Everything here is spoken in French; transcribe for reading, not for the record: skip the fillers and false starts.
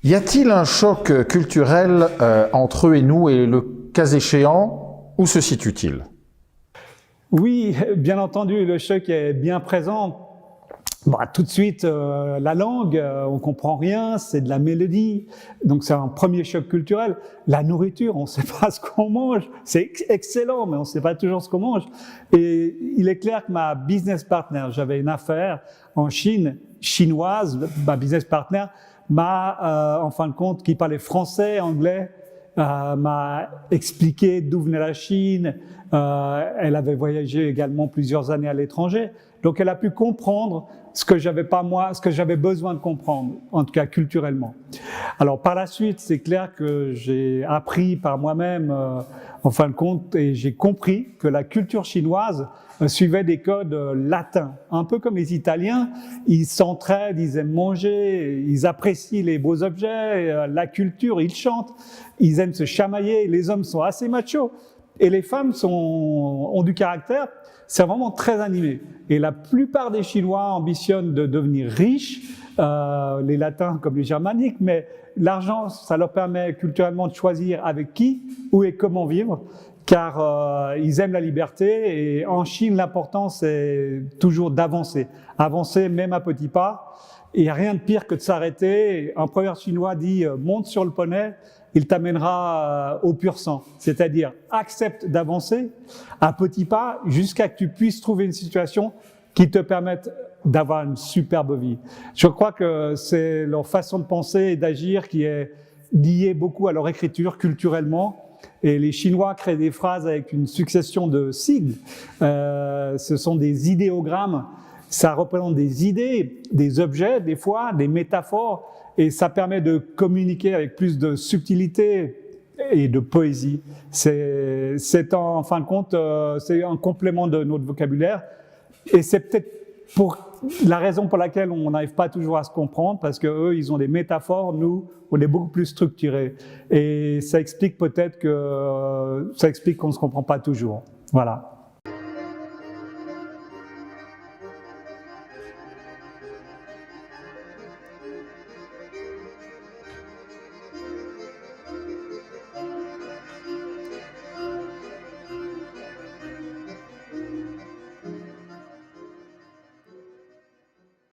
Y a-t-il un choc culturel entre eux et nous, et le cas échéant, où se situe-t-il? Oui, bien entendu, le choc est bien présent. Tout de suite, la langue, on comprend rien, c'est de la mélodie, donc c'est un premier choc culturel. La nourriture, on ne sait pas ce qu'on mange, c'est excellent, mais on ne sait pas toujours ce qu'on mange. Et il est clair que ma business partner, j'avais une affaire en Chine, chinoise, ma business partner m'a, en fin de compte, qui parlait français, anglais, m'a expliqué d'où venait la Chine. Elle avait voyagé également plusieurs années à l'étranger, donc elle a pu comprendre ce que j'avais pas moi, ce que j'avais besoin de comprendre, en tout cas culturellement. Alors par la suite, c'est clair que j'ai appris par moi-même, en fin de compte, et j'ai compris que la culture chinoise suivait des codes latins, un peu comme les Italiens. Ils s'entraident, ils aiment manger, ils apprécient les beaux objets, la culture, ils chantent, ils aiment se chamailler. Les hommes sont assez machos et les femmes ont du caractère. C'est vraiment très animé. Et la plupart des Chinois ambitionnent de devenir riches, les Latins comme les Germaniques, mais l'argent, ça leur permet culturellement de choisir avec qui, où et comment vivre, car ils aiment la liberté. Et en Chine, l'important, c'est toujours d'avancer. Avancer même à petits pas. Et il n'y a rien de pire que de s'arrêter. Un proverbe chinois dit « monte sur le poney ». Il t'amènera au pur sang, c'est-à-dire accepte d'avancer à petits pas jusqu'à ce que tu puisses trouver une situation qui te permette d'avoir une superbe vie. Je crois que c'est leur façon de penser et d'agir qui est liée beaucoup à leur écriture culturellement. Et les Chinois créent des phrases avec une succession de sigles. Ce sont des idéogrammes. Ça représente des idées, des objets, des fois, des métaphores. Et ça permet de communiquer avec plus de subtilité et de poésie. C'est en fin de compte, c'est un complément de notre vocabulaire. Et c'est peut-être pour la raison pour laquelle on n'arrive pas toujours à se comprendre, parce qu'eux, ils ont des métaphores, nous, on est beaucoup plus structurés. Et ça explique peut-être qu'on ne se comprend pas toujours. Voilà.